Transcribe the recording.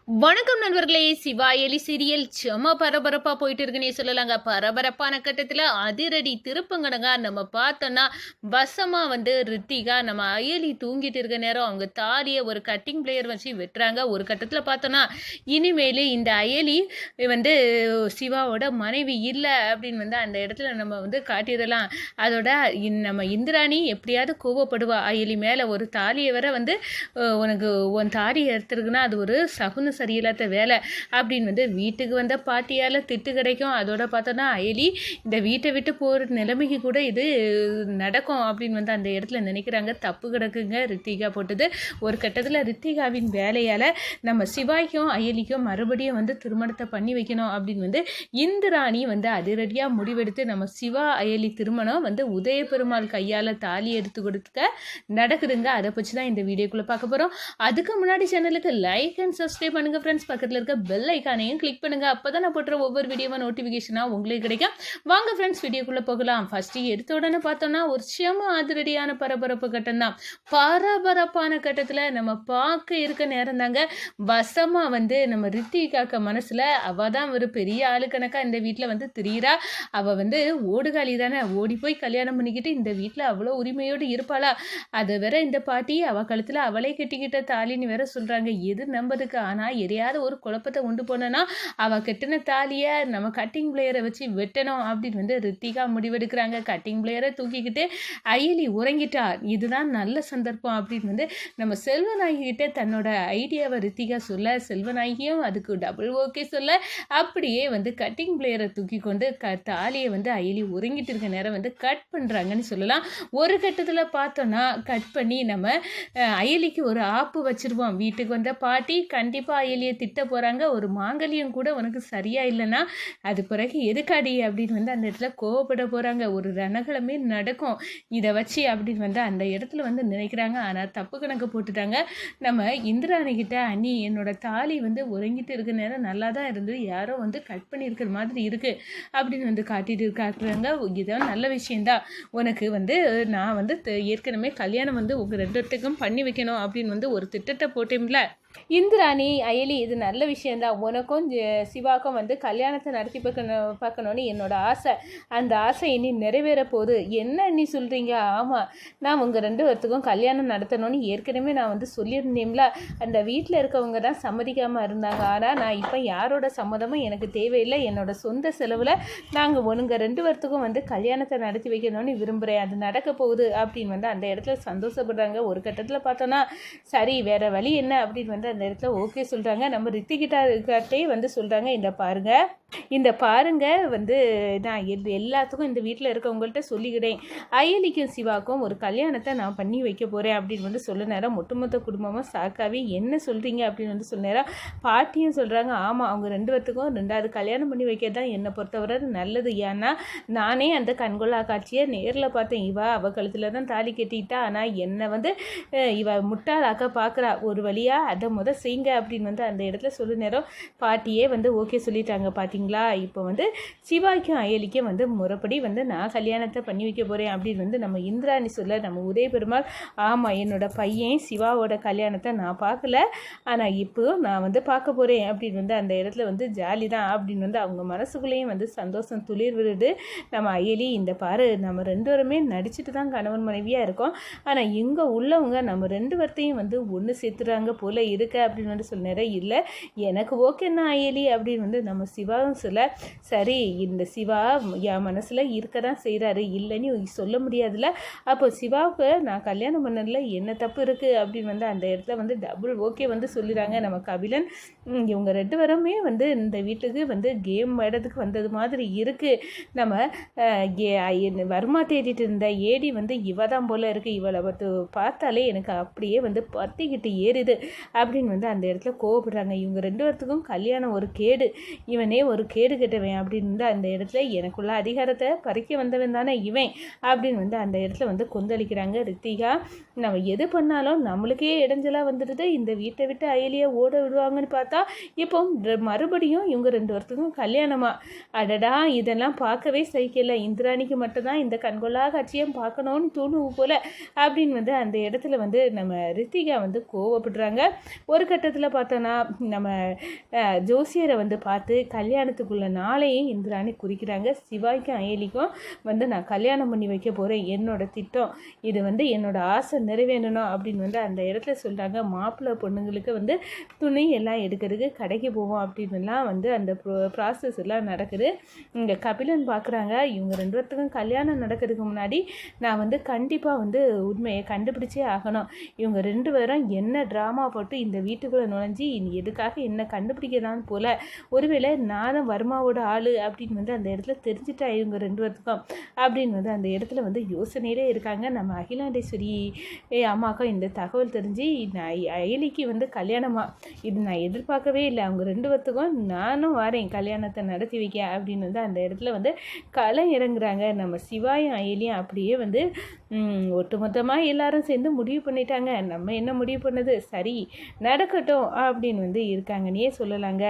வணக்கம் நண்பர்களே. சிவா எலி சீரியல் செம பரபரப்பா போயிட்டு இருக்குன்னே சொல்லலாங்க. பரபரப்பான கட்டத்தில் அதிரடி திருப்பங்கடங்க. நம்ம பார்த்தோன்னா வசமா ரித்திகா நம்ம அயலி தூங்கிட்டு இருக்க நேரம் அவங்க தாலியை ஒரு கட்டிங் பிளேயர் வச்சு வெட்டுறாங்க. ஒரு கட்டத்தில் பார்த்தோன்னா இனிமேல் இந்த அயலி சிவாவோட மனைவி இல்லை அப்படின்னு அந்த இடத்துல நம்ம காட்டிடலாம். அதோட நம்ம இந்திராணி எப்படியாவது கோவப்படுவா அயலி மேலே. ஒரு தாலியை வர உனக்கு உன் தாலியை எடுத்துருக்குன்னா அது ஒரு சகுன சரியில்லாத வேலை அப்படின்னு வீட்டுக்கு வந்த பாட்டியால் திட்டு கிடைக்கும். அதோட பார்த்தோன்னா அயலி இந்த வீட்டை விட்டு போகிற நிலைமைக்கு கூட இது நடக்கும் அப்படின்னு அந்த இடத்துல நினைக்கிறாங்க. தப்பு கிடக்குங்க ரித்திகா போட்டது. ஒரு கட்டத்தில் ரித்திகாவின் வேலையால் நம்ம சிவாய்க்கும் அயலிக்கும் மறுபடியும் திருமணத்தை பண்ணி வைக்கணும் அப்படின்னு இந்திராணி அதிரடியாக முடிவெடுத்து நம்ம சிவா அயலி திருமணம் உதயபெருமாள் கையால் தாலி எடுத்து கொடுக்க நடக்குதுங்க. அதை பற்றி தான் இந்த வீடியோக்குள்ளே பார்க்க போகிறோம். அதுக்கு முன்னாடி சேனலுக்கு லைக் அண்ட் சப்ஸ்கிரைப் பண்ணுங்க ஃப்ரெண்ட்ஸ். பக்கத்தில் இருக்க பெல் ஐக்கானையும் கிளிக் பண்ணுங்க. அப்பதான் நான் போட்டுற ஒவ்வொரு வீடியோவா நோட்டிஃபிகேஷனா உங்களுக்கு கிடைக்கும். வாங்க ஃப்ரெண்ட்ஸ் வீடியோக்குள்ள போகலாம். ஃபர்ஸ்ட் எடுத்த உடனே பார்த்தோம்னா ஒரு செம அதிரடியான பரபரப்பு கட்டம் தான். பரபரப்பான கட்டத்தில் நம்ம பார்க்க இருக்க நேரம் தாங்க வசமா நம்ம ரித்திகாக்க மனசுல அவ தான் ஒரு பெரிய ஆளு கணக்கா இந்த வீட்டில் திரியிறா. அவ ஓடுகாலி தானே, ஓடி போய் கல்யாணம் பண்ணிக்கிட்டு இந்த வீட்டில் அவ்வளோ உரிமையோடு இருப்பாளா? அதை வேற இந்த பாட்டி அவ கழுத்துல அவளே கட்டிக்கிட்ட தாலின்னு வேற சொல்றாங்க. எது நம்பதுக்கு? ஆனா எதையாவது ஒரு குழப்பத்தை உண்டு போனோன்னா அவள் கட்டின தாலியை நம்ம கட்டிங் பிளேயரை வச்சு வெட்டணும் அப்படின்னு ரித்திகா முடிவெடுக்கிறாங்க. கட்டிங் பிளேயரை தூக்கிக்கிட்டு அயலி உறங்கிட்டா. இதுதான் நல்ல சந்தர்ப்பம் அப்படின்னு நம்ம செல்வநாயகிட்ட தன்னோட ஐடியாவை ரித்திகா சொல்ல, செல்வநாயகியும் அதுக்கு டபுள் ஓகே சொல்ல, அப்படியே கட்டிங் பிளேயரை தூக்கி கொண்டு தாலியை அயலி உறங்கிட்டு இருக்க நேரம் கட் பண்ணுறாங்கன்னு சொல்லலாம். ஒரு கட்டத்தில் பார்த்தோன்னா கட் பண்ணி நம்ம அயலிக்கு ஒரு ஆப்பு வச்சிருவோம். வீட்டுக்கு வந்த பாட்டி கண்டிப்பாக அயலியை திட்ட போகிறாங்க. ஒரு மாங்கல்யம் கூட உனக்கு சரியா இல்லைன்னா அது பிறகு எதுக்காடி அப்படின்னு அந்த இடத்துல கோவப்பட போகிறாங்க. ஒரு ரணகலமே நடக்கும் இதை வச்சு அப்படின்னு அந்த இடத்துல நினைக்கிறாங்க. ஆனால் தப்பு கணக்கு போட்டுட்டாங்க. நம்ம இந்திராணிக்கிட்ட அண்ணி என்னோட தாலி உறங்கிட்டு இருக்க நேரம் நல்லா தான் இருந்தது, யாரோ கட் பண்ணியிருக்கிற மாதிரி இருக்குது அப்படின்னு காட்டிட்டு இருக்காங்க. இதுதான் நல்ல விஷயந்தான். உனக்கு நான் ஏற்கனவே கல்யாணம் உங்கள் ரெண்டு பேர்த்துக்கும் பண்ணி வைக்கணும் அப்படின்னு ஒரு திட்டத்தை போட்டேன்ல இந்திராணி அயலி. இது நல்ல விஷயந்தான். உனக்கும் சிவாக்கும் கல்யாணத்தை நடத்தி பார்க்கணுன்னு என்னோட ஆசை. அந்த ஆசை இனி நிறைவேற போகுது. என்ன நீ சொல்கிறீங்க? ஆமாம், நான் உங்கள் ரெண்டு பேர்த்துக்கும் கல்யாணம் நடத்தணும்னு ஏற்கனவே நான் சொல்லியிருந்தேன்ல. அந்த வீட்டில் இருக்கவங்க தான் சம்மதிக்காமல் இருந்தாங்க. ஆனால் நான் இப்போ யாரோட சம்மதமும் எனக்கு தேவையில்லை. என்னோட சொந்த செலவில் நாங்கள் உங்கள் ரெண்டு பேர்த்துக்கும் கல்யாணத்தை நடத்தி வைக்கணும்னு விரும்புகிறேன். அது நடக்க போகுது அப்படின்னு அந்த இடத்துல சந்தோஷப்படுறாங்க. ஒரு கட்டத்தில் பார்த்தோன்னா சரி வேறு வழி என்ன அப்படின்னு அந்த இடத்துல ஓகே சொல்கிறாங்க. நம்ம ரித்திகிட்டே சொல்கிறாங்க, இந்த பாருங்க நான் எல்லாத்துக்கும் இந்த வீட்டில் இருக்கவங்கள்ட்ட சொல்லிக்கிறேன், அயலிக்கும் சிவாக்கும் ஒரு கல்யாணத்தை நான் பண்ணி வைக்க போகிறேன் அப்படின்னு சொல்ல நேரம் ஒட்டுமொத்த குடும்பமாக சாக்காவே என்ன சொல்கிறீங்க அப்படின்னு சொல்ல நேரம் பாட்டியும் சொல்கிறாங்க, ஆமாம் அவங்க ரெண்டு பேர்த்துக்கும் ரெண்டாவது கல்யாணம் பண்ணி வைக்க தான் என்னை பொறுத்தவரை நல்லது. ஏன்னா நானே அந்த கண்கொள்ளா காட்சியை நேரில் பார்த்தேன். அவள் கழுத்தில் தான் தாலி கட்டிட்டா. ஆனால் என்னை இவ முட்டாளாக்க பார்க்குறா. ஒரு வழியாக அதை செய்யுங்க அப்படின்னு அந்த இடத்துல சொல்ல நேரம் பாட்டியே ஓகே சொல்லிட்டாங்க. பார்த்தீங்களா, இப்போ சிவாய்க்கும் அயலிக்கும் முறைப்படி நான் கல்யாணத்தை பண்ணி வைக்க போகிறேன் அப்படின்னு நம்ம இந்திராணி சொல்ல, நம்ம உதயபெருமாள் ஆமாம் என்னோட பையன் சிவாவோட கல்யாணத்தை நான் பார்க்கல, ஆனால் இப்போ நான் பார்க்க போகிறேன் அப்படின்னு அந்த இடத்துல ஜாலி தான் அப்படின்னு அவங்க மனசுக்குள்ளேயும் சந்தோஷம் துளிர் விடுது. நம்ம அயலி இந்த பாரு நம்ம ரெண்டு பேருமே நடிச்சுட்டு தான் கணவன் மனைவியாக இருக்கோம், ஆனால் இங்கே உள்ளவங்க நம்ம ரெண்டு பேர்த்தையும் ஒன்று சேர்த்துறாங்க போல இருக்க அப்படின்னு சொன்னார். இல்லை எனக்கு ஓகேண்ணா அயலி அப்படின்னு நம்ம சிவாவும் சொல்ல, சரி இந்த சிவா என் மனசில் இருக்க தான் செய்கிறாரு, இல்லைன்னு சொல்ல முடியாதுல்ல. அப்போ சிவாவுக்கு நான் கல்யாணம் பண்ணதில் என்ன தப்பு இருக்குது அப்படின்னு அந்த இடத்துல டபுள் ஓகே சொல்லிடுறாங்க. நம்ம கபிலன் இவங்க ரெண்டு பேருமே இந்த வீட்டுக்கு கேம் இடத்துக்கு வந்தது மாதிரி இருக்குது. நம்ம வர்மா தேடிட்டு இருந்த ஏடி இவ தான் போல இருக்குது, இவளை பார்த்தாலே எனக்கு அப்படியே பத்திக்கிட்டு ஏறுது அப்படின்னு அந்த இடத்துல கோவப்படுறாங்க. இவங்க ரெண்டு பேர்த்துக்கும் கல்யாணம் ஒரு கேடு, இவனே ஒரு கேடு கெட்டவன் அப்படின்னு அந்த இடத்துல எனக்குள்ள அதிகாரத்தை பறிக்க வந்தவன் தானே இவன் அப்படின்னு அந்த இடத்துல கொந்தளிக்கிறாங்க ரித்திகா. நம்ம எது பண்ணாலும் நம்மளுக்கே இடைஞ்சலாக வந்துடுது, இந்த வீட்டை விட்டு அயலியை ஓட விடுவாங்கன்னு பார்த்தா இப்போ மறுபடியும் இவங்க ரெண்டு பேர்த்துக்கும் கல்யாணமா? அடடா, இதெல்லாம் பார்க்கவே சகிக்கல. இந்திராணிக்கு மட்டும்தான் இந்த கண்கொள்ளா காட்சியம் பார்க்கணும்னு தோணுவு போல அப்படின்னு அந்த இடத்துல நம்ம ரித்திகா கோவப்படுறாங்க. ஒரு கட்டத்தில் பார்த்தோன்னா நம்ம ஜோசியரை வந்து பார்த்து கல்யாணத்துக்குள்ள நாளையும் இந்திராணி குறிக்கிறாங்க. சிவாய்க்கும் அயலிக்கும் வந்து நான் கல்யாணம் பண்ணி வைக்க போகிறேன், என்னோட திட்டம் இது, வந்து என்னோட ஆசை நிறைவேறணும் அப்படின்னு வந்து அந்த இடத்துல சொல்கிறாங்க. மாப்பிள்ளை பொண்ணுங்களுக்கு வந்து துணி எல்லாம் எடுக்கிறதுக்கு கடைக்கு போவோம் அப்படின்னுலாம் வந்து அந்த ப்ராசஸ் எல்லாம் நடக்குது. இங்கே கபிலன் பார்க்குறாங்க, இவங்க 2 பேர்த்துக்கும் கல்யாணம் நடக்கிறதுக்கு முன்னாடி நான் வந்து கண்டிப்பாக வந்து உண்மையை கண்டுபிடிச்சே ஆகணும். இவங்க 2 பேரும் என்ன ட்ராமா போட்டு இந்த வீட்டுக்குள்ளே நுழைஞ்சி எதுக்காக என்ன கண்டுபிடிக்கதான் போல், ஒருவேளை நானும் வர்மாவோட ஆள் அப்படின்னு வந்து அந்த இடத்துல தெரிஞ்சுட்டா இவங்க 2 பேர்த்துக்கும் அப்படின்னு வந்து அந்த இடத்துல வந்து யோசனையிலே இருக்காங்க. நம்ம அகிலாண்டேஸ்வரி அம்மாக்கும் இந்த தகவல் தெரிஞ்சு அயலிக்கு வந்து கல்யாணமா, இது நான் எதிர்பார்க்கவே இல்லை, அவங்க 2 பேர்த்துக்கும் நானும் வரேன் கல்யாணத்தை நடத்தி வைக்க அப்படின்னு வந்து அந்த இடத்துல வந்து களம் இறங்குறாங்க. நம்ம சிவாயும் அயலியும் அப்படியே வந்து ஒட்டுமொத்தமாக எல்லாரும் சேர்ந்து முடிவு பண்ணிட்டாங்க. நம்ம என்ன முடிவு பண்ணது, சரி நடக்கட்டும் அப்படின்னு வந்து இருக்காங்கன்னே சொல்லலாங்க.